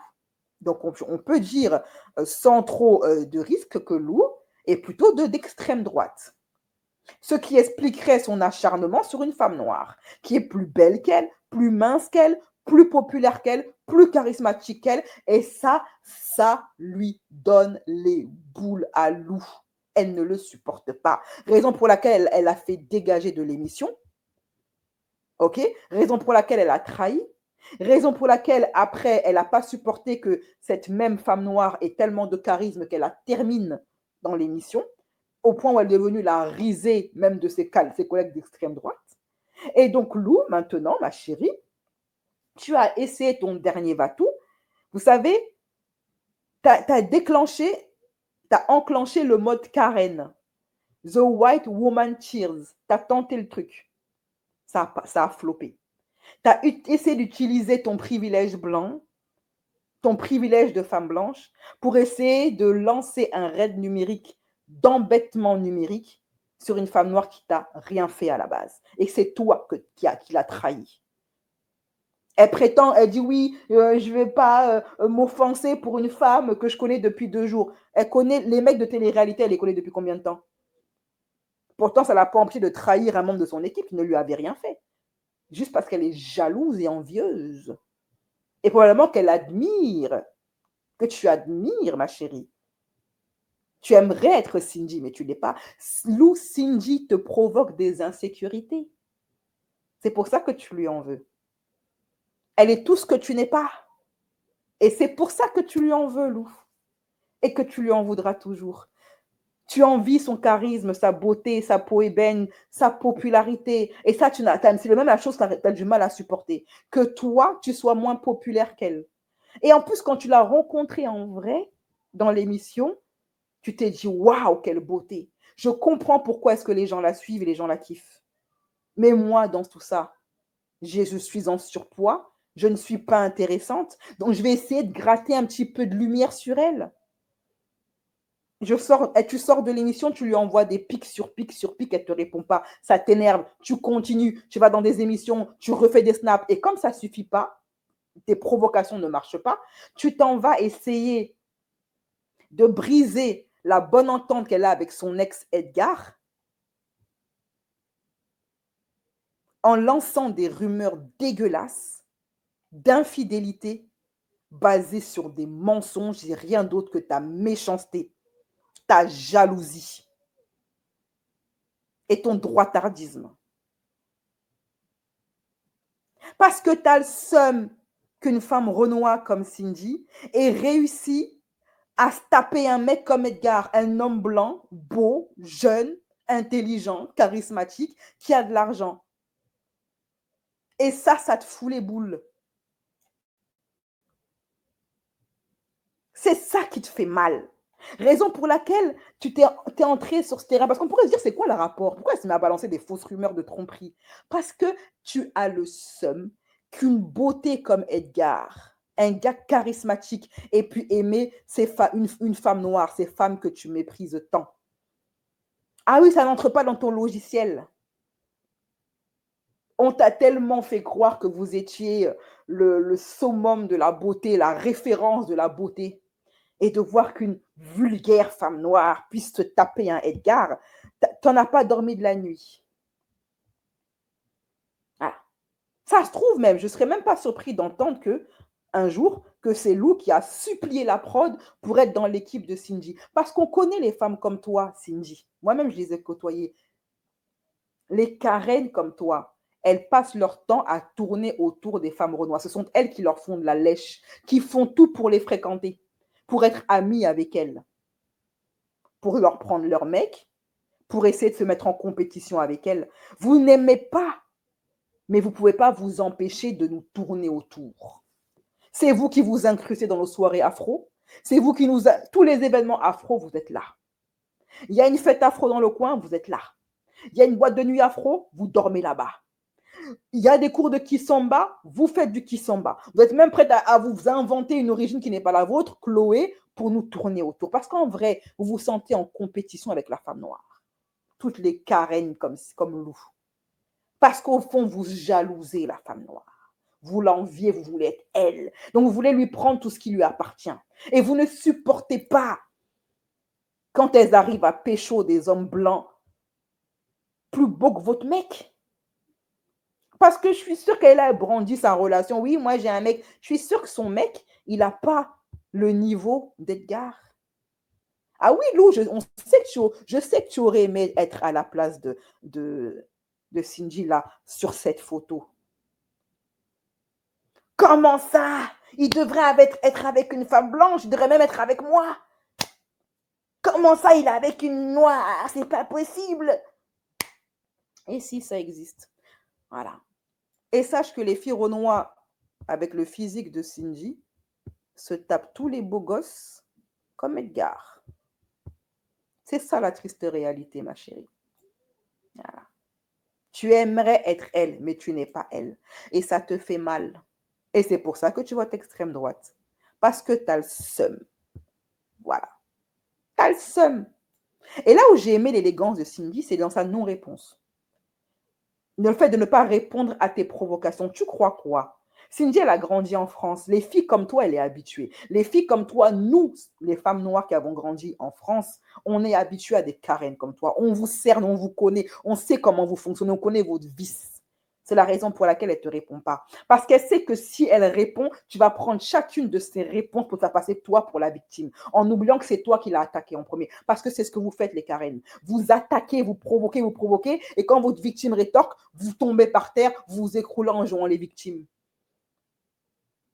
Speaker 2: Donc, on peut dire sans trop de risque que Lou est plutôt d'extrême droite. Ce qui expliquerait son acharnement sur une femme noire, qui est plus belle qu'elle, plus mince qu'elle, plus populaire qu'elle, plus charismatique qu'elle. Et ça lui donne les boules à Lou. Elle ne le supporte pas. Raison pour laquelle elle a fait dégager de l'émission. OK? Raison pour laquelle elle a trahi. Raison pour laquelle, après, elle n'a pas supporté que cette même femme noire ait tellement de charisme qu'elle la termine dans l'émission, au point où elle est devenue la risée même de ses collègues d'extrême droite. Et donc, Lou, maintenant, ma chérie, tu as essayé ton dernier va-tout. Vous savez, tu as enclenché le mode Karen. The White Woman Cheers. Tu as tenté le truc. Ça a floppé. Tu as essayé d'utiliser ton privilège blanc, ton privilège de femme blanche, pour essayer de lancer un raid numérique, d'embêtement numérique, sur une femme noire qui t'a rien fait à la base. Et c'est toi qui l'a trahi. Elle prétend, elle dit oui, je ne vais pas m'offenser pour une femme que je connais depuis 2 jours. Elle connaît les mecs de télé-réalité, elle les connaît depuis combien de temps? Pourtant, ça ne l'a pas empêché de trahir un membre de son équipe qui ne lui avait rien fait. Juste parce qu'elle est jalouse et envieuse. Et probablement qu'elle admire, que tu admires, ma chérie. Tu aimerais être Cindy, mais tu ne l'es pas. Lou, Cindy te provoque des insécurités. C'est pour ça que tu lui en veux. Elle est tout ce que tu n'es pas. Et c'est pour ça que tu lui en veux, Lou. Et que tu lui en voudras toujours. Tu envies son charisme, sa beauté, sa peau ébène, sa popularité. Et ça, c'est même la chose que tu as du mal à supporter. Que toi, tu sois moins populaire qu'elle. Et en plus, quand tu l'as rencontrée en vrai, dans l'émission, tu t'es dit, waouh, quelle beauté. Je comprends pourquoi est-ce que les gens la suivent et les gens la kiffent. Mais moi, dans tout ça, je suis en surpoids, je ne suis pas intéressante, donc je vais essayer de gratter un petit peu de lumière sur elle. Tu sors de l'émission, tu lui envoies des pics sur pics sur pics, elle ne te répond pas, ça t'énerve, tu continues, tu vas dans des émissions, tu refais des snaps, et comme ça ne suffit pas, tes provocations ne marchent pas, tu t'en vas essayer de briser la bonne entente qu'elle a avec son ex Edgar en lançant des rumeurs dégueulasses d'infidélité basées sur des mensonges et rien d'autre que ta méchanceté, ta jalousie et ton droitardisme. Parce que tu as le seum qu'une femme renoie comme Cindy ait réussi à se taper un mec comme Edgar, un homme blanc, beau, jeune, intelligent, charismatique, qui a de l'argent. Et ça te fout les boules. C'est ça qui te fait mal. Raison pour laquelle tu t'es entré sur ce terrain. Parce qu'on pourrait se dire, c'est quoi le rapport? Pourquoi elle se met à balancer des fausses rumeurs de tromperie? Parce que tu as le seum qu'une beauté comme Edgar, un gars charismatique, ait pu aimer une femme noire, ces femmes que tu méprises tant. Ah oui, ça n'entre pas dans ton logiciel. On t'a tellement fait croire que vous étiez le summum de la beauté, la référence de la beauté. Et de voir qu'une vulgaire femme noire puisse te taper un Edgar, tu n'en as pas dormi de la nuit. Voilà. Ça se trouve même, je ne serais même pas surpris d'entendre un jour que c'est Lou qui a supplié la prod pour être dans l'équipe de Cindy. Parce qu'on connaît les femmes comme toi, Cindy. Moi-même, je les ai côtoyées. Les Karen comme toi, elles passent leur temps à tourner autour des femmes renois. Ce sont elles qui leur font de la lèche, qui font tout pour les fréquenter, pour être amies avec elles, pour leur prendre leur mec, pour essayer de se mettre en compétition avec elles. Vous n'aimez pas, mais vous ne pouvez pas vous empêcher de nous tourner autour. C'est vous qui vous incrustez dans nos soirées afro. C'est vous qui tous les événements afro, vous êtes là. Il y a une fête afro dans le coin, vous êtes là. Il y a une boîte de nuit afro, vous dormez là-bas. Il y a des cours de kissamba, vous faites du kissamba. Vous êtes même prête à vous inventer une origine qui n'est pas la vôtre, Chloé, pour nous tourner autour. Parce qu'en vrai, vous vous sentez en compétition avec la femme noire. Toutes les Karen comme Lou. Parce qu'au fond, vous jalousez la femme noire. Vous l'enviez, vous voulez être elle. Donc, vous voulez lui prendre tout ce qui lui appartient. Et vous ne supportez pas quand elles arrivent à pécho des hommes blancs plus beaux que votre mec. Parce que je suis sûre qu'elle a brandi sa relation. Oui, moi, j'ai un mec. Je suis sûre que son mec, il n'a pas le niveau d'Edgar. Ah oui, Lou, je sais que tu aurais aimé être à la place de Cindy, là, sur cette photo. Comment ça? Il devrait être avec une femme blanche. Il devrait même être avec moi. Comment ça, il est avec une noire? C'est pas possible. Et si, ça existe. Voilà. Et sache que les filles renois, avec le physique de Cindy, se tapent tous les beaux gosses comme Edgar. C'est ça la triste réalité, ma chérie. Voilà. Tu aimerais être elle, mais tu n'es pas elle. Et ça te fait mal. Et c'est pour ça que tu votes extrême droite. Parce que tu as le seum. Voilà. Tu as le seum. Et là où j'ai aimé l'élégance de Cindy, c'est dans sa non-réponse. Le fait de ne pas répondre à tes provocations. Tu crois quoi? Cindy, elle a grandi en France. Les filles comme toi, elle est habituée. Les filles comme toi, nous, les femmes noires qui avons grandi en France, on est habitués à des Karen comme toi. On vous cerne, on vous connaît, on sait comment vous fonctionnez, on connaît votre vice. C'est la raison pour laquelle elle ne te répond pas. Parce qu'elle sait que si elle répond, tu vas prendre chacune de ses réponses pour faire passer toi pour la victime, en oubliant que c'est toi qui l'as attaqué en premier. Parce que c'est ce que vous faites, les Karen. Vous attaquez, vous provoquez, et quand votre victime rétorque, vous tombez par terre, vous vous écroulez en jouant les victimes.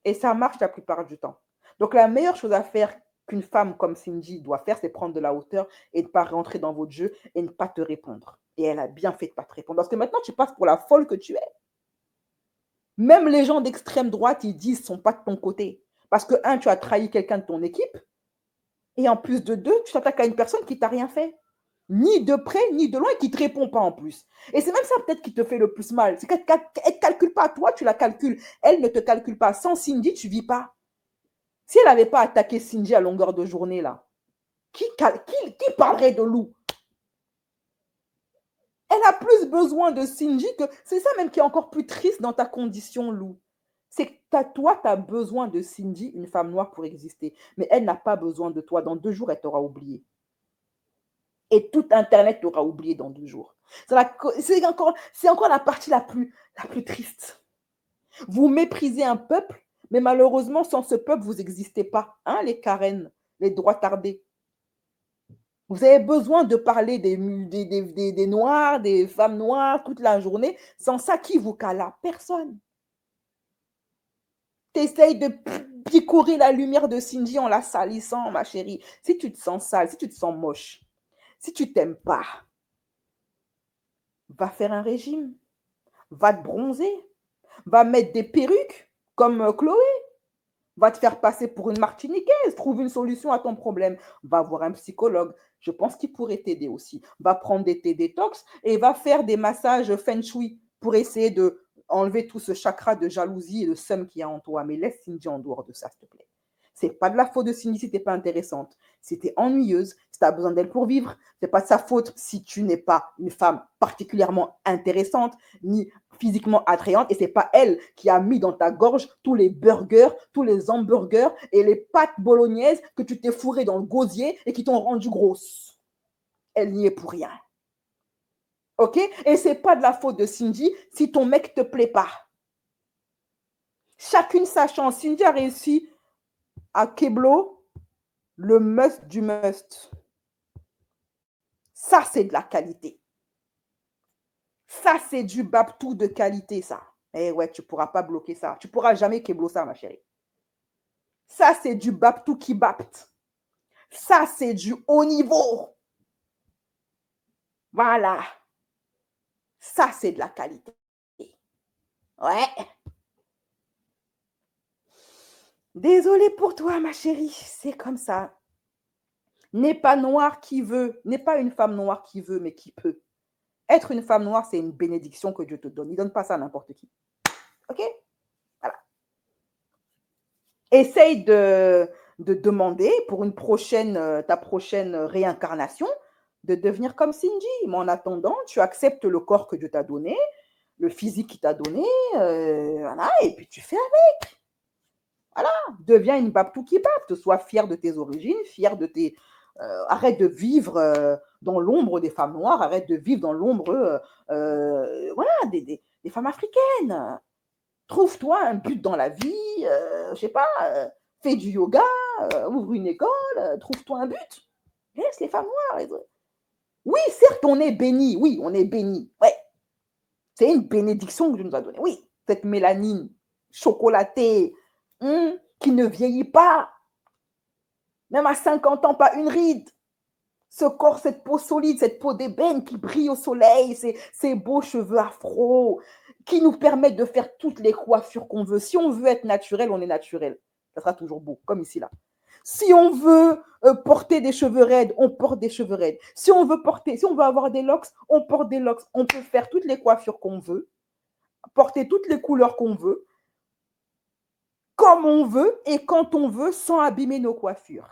Speaker 2: Et ça marche la plupart du temps. Donc, la meilleure chose à faire qu'une femme comme Cindy doit faire, c'est prendre de la hauteur et ne pas rentrer dans votre jeu et ne pas te répondre. Et elle a bien fait de ne pas te répondre. Parce que maintenant, tu passes pour la folle que tu es. Même les gens d'extrême droite, ils disent, ne sont pas de ton côté. Parce que, un, tu as trahi quelqu'un de ton équipe. Et en plus de deux, tu t'attaques à une personne qui ne t'a rien fait. Ni de près, ni de loin, et qui ne te répond pas en plus. Et c'est même ça peut-être qui te fait le plus mal. C'est qu'elle ne calcule pas. Toi, tu la calcules. Elle ne te calcule pas. Sans Cindy, tu ne vis pas. Si elle n'avait pas attaqué Cindy à longueur de journée, là, qui parlerait de Lou? Elle a plus besoin de Cindy que... C'est ça même qui est encore plus triste dans ta condition, Lou. C'est que toi, tu as besoin de Cindy, une femme noire, pour exister. Mais elle n'a pas besoin de toi. Dans 2 jours, elle t'aura oublié. Et tout Internet t'aura oublié dans 2 jours. C'est encore la partie la plus triste. Vous méprisez un peuple, mais malheureusement, sans ce peuple, vous n'existez pas. Hein, les Karen, les droits tardés. Vous avez besoin de parler des Noirs, des femmes noires toute la journée. Sans ça, qui vous cala? Personne. Tu essayes de picorer la lumière de Cindy en la salissant, ma chérie. Si tu te sens sale, si tu te sens moche, si tu t'aimes pas, va faire un régime. Va te bronzer. Va mettre des perruques comme Chloé. Va te faire passer pour une Martiniquaise. Trouve une solution à ton problème. Va voir un psychologue. Je pense qu'il pourrait t'aider aussi. Va prendre des thés détox et va faire des massages feng shui pour essayer de enlever tout ce chakra de jalousie et de seum qu'il y a en toi. Mais laisse Cindy en dehors de ça, s'il te plaît. C'est pas de la faute de Cindy si tu n'es pas intéressante. Si tu es ennuyeuse, si tu as besoin d'elle pour vivre, ce n'est pas de sa faute si tu n'es pas une femme particulièrement intéressante ni physiquement attrayante. Et ce n'est pas elle qui a mis dans ta gorge tous les burgers, tous les hamburgers et les pâtes bolognaises que tu t'es fourré dans le gosier et qui t'ont rendu grosse. Elle n'y est pour rien. OK? Et ce n'est pas de la faute de Cindy si ton mec ne te plaît pas. Chacune sa chance. Cindy a réussi à Keblo le must du must. Ça, c'est de la qualité. Ça, c'est du Babtou de qualité, ça. Eh ouais, tu ne pourras pas bloquer ça. Tu ne pourras jamais Keblo ça, ma chérie. Ça, c'est du Babtou qui bapte. Ça, c'est du haut niveau. Voilà. Ça, c'est de la qualité. Ouais. Désolée pour toi, ma chérie. C'est comme ça. N'est pas noir qui veut. N'est pas une femme noire qui veut, mais qui peut. Être une femme noire, c'est une bénédiction que Dieu te donne. Il ne donne pas ça à n'importe qui. OK? Voilà. Essaye de demander pour ta prochaine réincarnation de devenir comme Cindy. Mais en attendant, tu acceptes le corps que Dieu t'a donné, le physique qu'il t'a donné, voilà, et puis tu fais avec. Voilà, deviens une Babtou qui bapte. Sois fière de tes origines, fière de tes... arrête de vivre dans l'ombre des femmes noires, arrête de vivre dans l'ombre voilà, des femmes africaines. Trouve-toi un but dans la vie, je sais pas, fais du yoga, ouvre une école, trouve-toi un but. Laisse les femmes noires. Oui, certes, on est béni. Oui, on est béni. Ouais. C'est une bénédiction que Dieu nous a donnée. Oui, cette mélanine chocolatée qui ne vieillit pas. Même à 50 ans, pas une ride. Ce corps, cette peau solide, cette peau d'ébène qui brille au soleil, ces beaux cheveux afro qui nous permettent de faire toutes les coiffures qu'on veut. Si on veut être naturel, on est naturel. Ça sera toujours beau, comme ici, là. Si on veut porter des cheveux raides, on porte des cheveux raides. Si on veut avoir des locks, on porte des locks. On peut faire toutes les coiffures qu'on veut, porter toutes les couleurs qu'on veut, comme on veut et quand on veut, sans abîmer nos coiffures.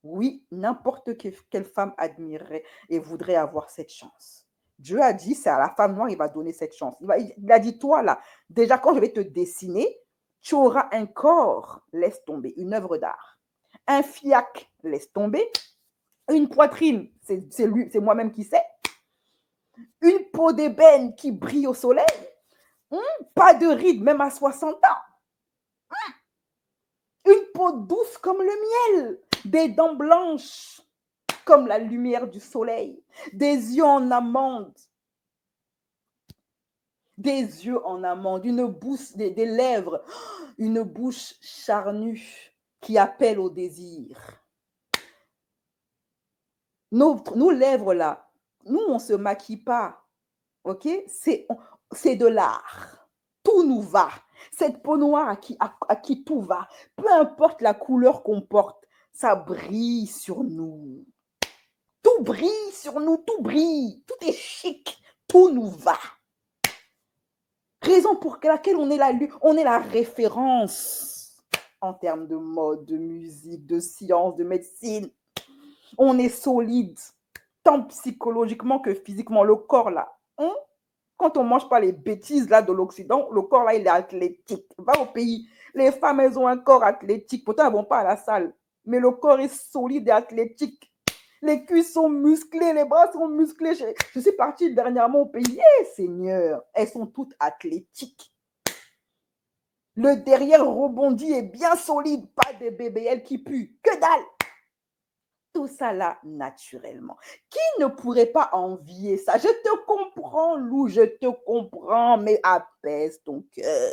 Speaker 2: Oui, n'importe quelle femme admirerait et voudrait avoir cette chance. Dieu a dit, c'est à la femme noire, il va donner cette chance. Il a dit, toi là, déjà quand je vais te dessiner, tu auras un corps, laisse tomber, une œuvre d'art. Un fiac, laisse tomber. Une poitrine, c'est moi-même qui sais. Une peau d'ébène qui brille au soleil. Pas de rides, même à 60 ans. Une peau douce comme le miel. Des dents blanches comme la lumière du soleil. Des yeux en amande. Des yeux en amande. Une bouche, des lèvres. Une bouche charnue qui appelle au désir. Nos lèvres là, nous, on ne se maquille pas. OK? C'est de l'art. Tout nous va. Cette peau noire à qui tout va. Peu importe la couleur qu'on porte, ça brille sur nous. Tout brille sur nous, tout brille. Tout est chic. Tout nous va. Raison pour laquelle on est la référence en termes de mode, de musique, de science, de médecine. On est solide, tant psychologiquement que physiquement. Le corps là, quand on ne mange pas les bêtises là de l'Occident, le corps là, il est athlétique. Va au pays, les femmes, elles ont un corps athlétique. Pourtant, elles ne vont pas à la salle. Mais le corps est solide et athlétique. Les cuisses sont musclées, les bras sont musclés. Je suis partie dernièrement au pays. Seigneur, elles sont toutes athlétiques. Le derrière rebondit est bien solide. Pas des BBL qui puent. Que dalle! Tout ça là, naturellement. Qui ne pourrait pas envier ça? Je te comprends, Lou, je te comprends, mais apaise ton cœur.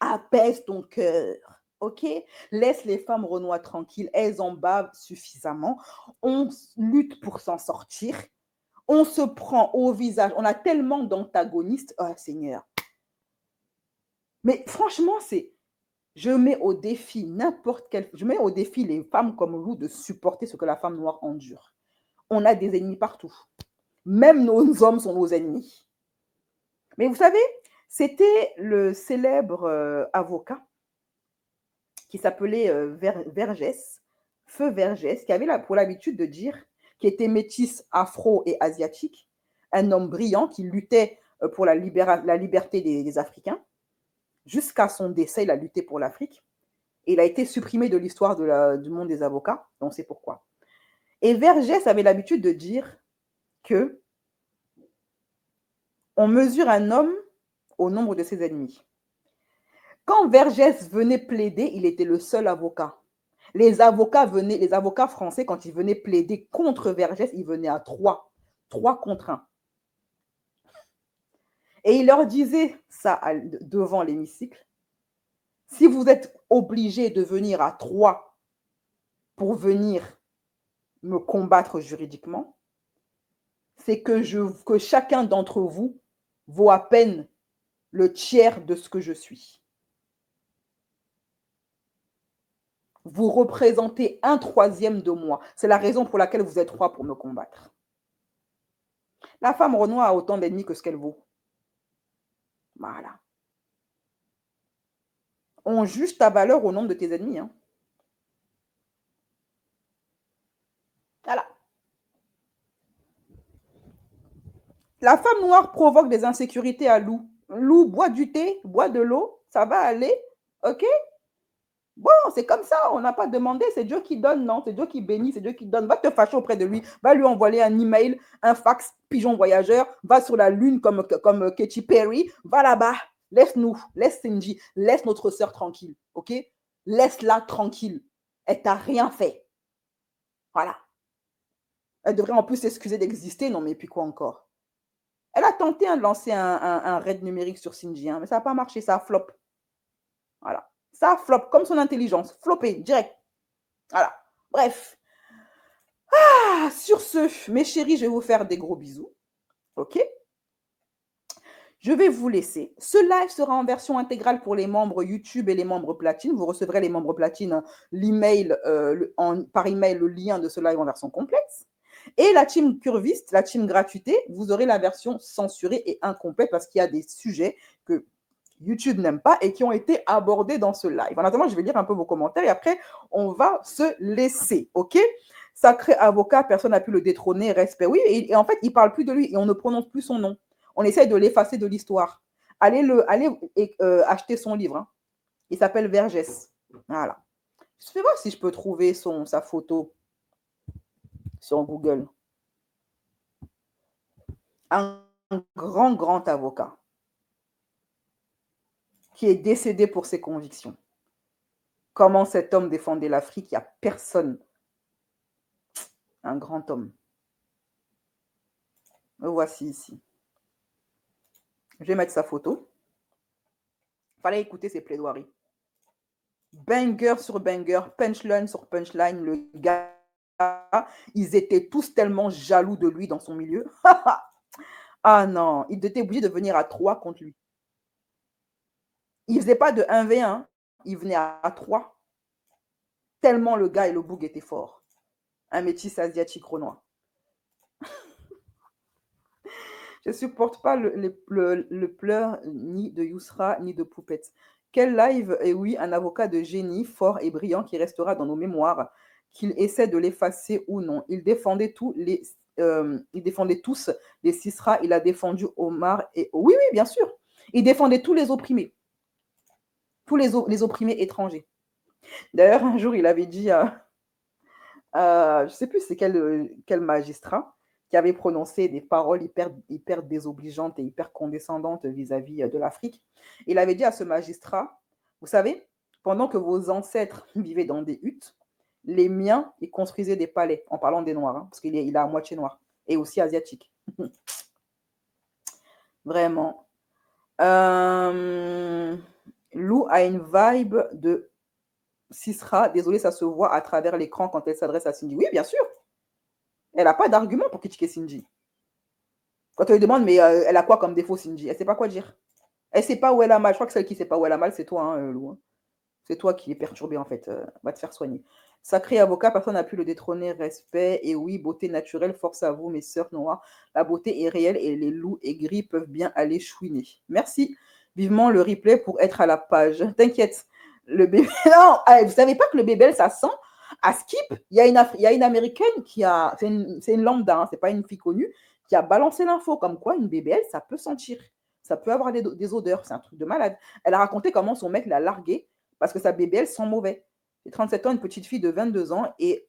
Speaker 2: Apaise ton cœur, ok? Laisse les femmes renois tranquilles, elles en bavent suffisamment. On lutte pour s'en sortir. On se prend au visage. On a tellement d'antagonistes. Oh, Seigneur. Mais franchement, je mets au défi les femmes comme Lou de supporter ce que la femme noire endure. On a des ennemis partout. Même nos hommes sont nos ennemis. Mais vous savez, c'était le célèbre avocat qui s'appelait Vergès, Feu Vergès, qui avait pour l'habitude de dire, qui était métis afro et asiatique, un homme brillant qui luttait pour la liberté des Africains. Jusqu'à son décès, il a lutté pour l'Afrique. Et il a été supprimé de l'histoire du monde des avocats. On sait pourquoi. Et Vergès avait l'habitude de dire que on mesure un homme au nombre de ses ennemis. Quand Vergès venait plaider, il était le seul avocat. Les avocats français, quand ils venaient plaider contre Vergès, ils venaient à 3 contre 1. Et il leur disait ça devant l'hémicycle. Si vous êtes obligés de venir à 3 pour venir me combattre juridiquement, c'est que chacun d'entre vous vaut à peine le tiers de ce que je suis. Vous représentez 1/3 de moi. C'est la raison pour laquelle vous êtes 3 pour me combattre. La femme renois a autant d'ennemis que ce qu'elle vaut. Voilà. On juge ta valeur au nombre de tes ennemis. Voilà. La femme noire provoque des insécurités à Lou. Lou, bois du thé, bois de l'eau, ça va aller. OK? Bon, c'est comme ça, on n'a pas demandé, c'est Dieu qui donne, non? C'est Dieu qui bénit, c'est Dieu qui donne. Va te fâcher auprès de lui, va lui envoyer un email, un fax, pigeon voyageur, va sur la lune comme Katy Perry, va là-bas. Laisse-nous, laisse Cindy, laisse notre sœur tranquille, ok? Laisse-la tranquille. Elle t'a rien fait. Voilà. Elle devrait en plus s'excuser d'exister, non mais puis quoi encore? Elle a tenté de lancer un raid numérique sur Cindy, mais ça n'a pas marché, ça a flop. Voilà. Ça a flop, comme son intelligence. Floppé, direct. Voilà. Bref. Sur ce, mes chéris, je vais vous faire des gros bisous. Ok? Je vais vous laisser. Ce live sera en version intégrale pour les membres YouTube et les membres platine. Vous recevrez les membres platine l'email, par email le lien de ce live en version complète. Et la team curviste, la team gratuité, vous aurez la version censurée et incomplète parce qu'il y a des sujets que YouTube n'aime pas et qui ont été abordés dans ce live. En attendant, je vais lire un peu vos commentaires et après, on va se laisser. OK? Sacré avocat, personne n'a pu le détrôner, respect. Oui, et en fait, il ne parle plus de lui et on ne prononce plus son nom. On essaie de l'effacer de l'histoire. Allez acheter son livre. Hein. Il s'appelle Vergès. Voilà. Je vais voir si je peux trouver sa photo sur Google. Un grand avocat qui est décédé pour ses convictions. Comment cet homme défendait l'Afrique, il n'y a personne. Un grand homme. Le voici ici. Je vais mettre sa photo. Il fallait écouter ses plaidoiries. Banger sur banger, punchline sur punchline, le gars, ils étaient tous tellement jaloux de lui dans son milieu. Ah non, ils étaient obligés de venir à 3 contre lui. Il ne faisait pas de 1v1, il venait à 3. Tellement le gars et le boug étaient forts. Un métis asiatique renois. Je ne supporte pas le pleur ni de Yousra ni de Poupette. Quel live, et oui, un avocat de génie fort et brillant qui restera dans nos mémoires, qu'il essaie de l'effacer ou non. Il défendait tous les Sisra, il a défendu Omar et... Oui, bien sûr. Il défendait tous les opprimés. Tous les opprimés étrangers. D'ailleurs, un jour, il avait dit, je ne sais plus c'est quel magistrat, qui avait prononcé des paroles hyper désobligeantes et hyper condescendantes vis-à-vis de l'Afrique. Il avait dit à ce magistrat, vous savez, pendant que vos ancêtres vivaient dans des huttes, les miens, ils construisaient des palais, en parlant des Noirs, hein, parce qu'il est à moitié noir, et aussi asiatique. Vraiment. Lou a une vibe de Sisra. Désolé, ça se voit à travers l'écran quand elle s'adresse à Cindy. Oui, bien sûr. Elle n'a pas d'argument pour critiquer Cindy. Quand on lui demande, mais elle a quoi comme défaut, Cindy? Elle ne sait pas quoi dire. Elle ne sait pas où elle a mal. Je crois que celle qui ne sait pas où elle a mal, c'est toi, hein, Lou. Hein. C'est toi qui es perturbé, en fait. Va te faire soigner. Sacré avocat, personne n'a pu le détrôner. Respect. Et oui, beauté naturelle. Force à vous, mes sœurs noires. La beauté est réelle et les loups aigris peuvent bien aller chouiner. Merci. Vivement le replay pour être à la page. T'inquiète. Le bébé... Non, vous ne savez pas que le bébé, ça sent. À Skip, il y a une américaine qui a, c'est une lambda, hein, c'est pas une fille connue, qui a balancé l'info comme quoi une BBL, ça peut sentir, ça peut avoir des odeurs, c'est un truc de malade. Elle a raconté comment son mec l'a larguée parce que sa BBL sent mauvais. J'ai 37 ans, une petite fille de 22 ans et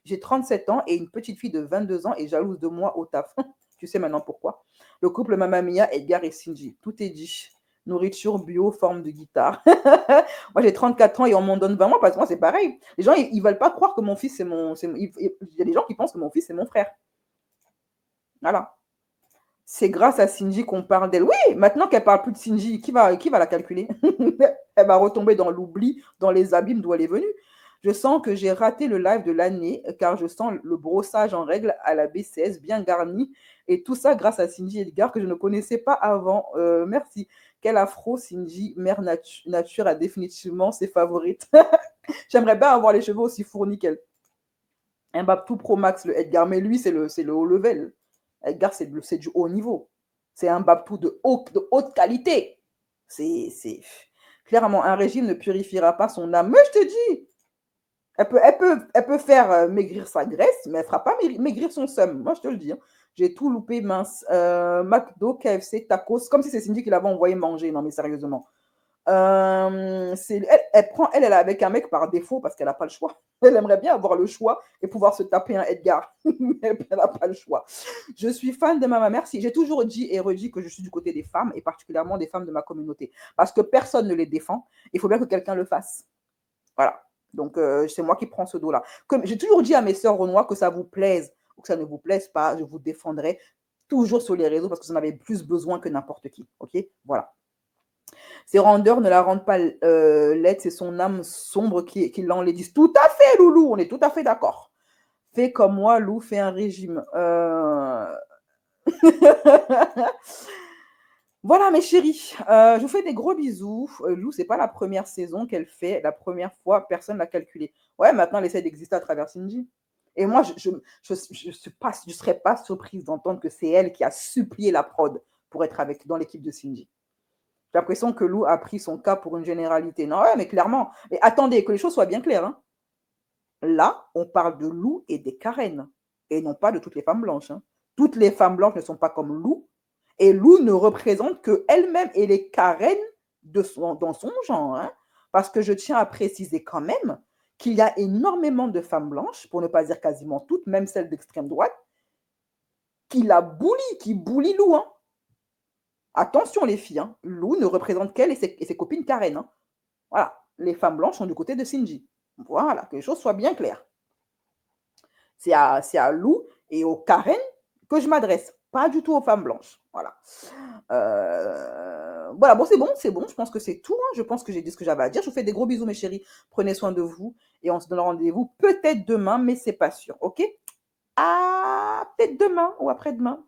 Speaker 2: j'ai 37 ans et une petite fille de 22 ans est jalouse de moi au taf. Tu sais maintenant pourquoi. Le couple Mamma Mia, Edgar et Cindy, tout est dit. Nourriture bio, forme de guitare. Moi, j'ai 34 ans et on m'en donne 20 mois parce que moi, c'est pareil. Les gens, ils ne veulent pas croire que mon fils, c'est mon... Il y a des gens qui pensent que mon fils, c'est mon frère. Voilà. C'est grâce à Cindy qu'on parle d'elle. Oui, maintenant qu'elle ne parle plus de Cindy, qui va la calculer? Elle va retomber dans l'oubli, dans les abîmes d'où elle est venue. Je sens que j'ai raté le live de l'année car je sens le brossage en règle à la BCS bien garni. Et tout ça grâce à Cindy Edgar que je ne connaissais pas avant. Merci. Quel afro, Cindy, mère nature a définitivement ses favorites. J'aimerais bien avoir les cheveux aussi fournis qu'elle. Un Babtou Pro Max, le Edgar, mais lui, c'est le haut level. Edgar, c'est du haut niveau. C'est un Babtou de haute qualité. C'est clairement, un régime ne purifiera pas son âme. Mais je te dis, elle peut faire maigrir sa graisse, mais elle ne fera pas maigrir son seum. Moi, je te le dis. Hein. J'ai tout loupé, mince. McDo, KFC, tacos, comme si c'est Cindy qui l'avait envoyé manger. Non, mais sérieusement. Elle est avec un mec par défaut parce qu'elle n'a pas le choix. Elle aimerait bien avoir le choix et pouvoir se taper un Edgar. Elle n'a pas le choix. Je suis fan de Mama Merci. J'ai toujours dit et redit que je suis du côté des femmes et particulièrement des femmes de ma communauté parce que personne ne les défend. Il faut bien que quelqu'un le fasse. Voilà. Donc, c'est moi qui prends ce dos-là. Comme j'ai toujours dit à mes sœurs renois que ça vous plaise ou que ça ne vous plaise pas, je vous défendrai toujours sur les réseaux parce que vous en avez plus besoin que n'importe qui. OK? Voilà. Ces rondeurs ne la rendent pas laide, c'est son âme sombre qui l'enlaidisse. Tout à fait, Loulou, on est tout à fait d'accord. Fais comme moi, Lou, fais un régime. Voilà, mes chéris, je vous fais des gros bisous. Lou, c'est pas la première saison qu'elle fait. La première fois, personne l'a calculé. Ouais, maintenant, elle essaie d'exister à travers Cindy. Et moi, je ne serais pas surprise d'entendre que c'est elle qui a supplié la prod pour être dans l'équipe de Cindy. J'ai l'impression que Lou a pris son cas pour une généralité. Non, ouais, mais clairement. Mais attendez, que les choses soient bien claires. Hein. Là, on parle de Lou et des Karen, et non pas de toutes les femmes blanches. Hein. Toutes les femmes blanches ne sont pas comme Lou, et Lou ne représente que elle-même et les Karen dans son genre. Hein. Parce que je tiens à préciser quand même qu'il y a énormément de femmes blanches, pour ne pas dire quasiment toutes, même celles d'extrême droite, qui bully Lou. Hein. Attention les filles, hein. Lou ne représente qu'elle et ses copines Karen. Hein. Voilà, les femmes blanches sont du côté de Shinji. Voilà, que les choses soient bien claires. C'est à Lou et aux Karen que je m'adresse, pas du tout aux femmes blanches. Voilà. Voilà, bon, c'est bon. Je pense que c'est tout. Hein. Je pense que j'ai dit ce que j'avais à dire. Je vous fais des gros bisous, mes chéris. Prenez soin de vous et on se donne rendez-vous peut-être demain, mais c'est pas sûr. OK? À peut-être demain ou après-demain.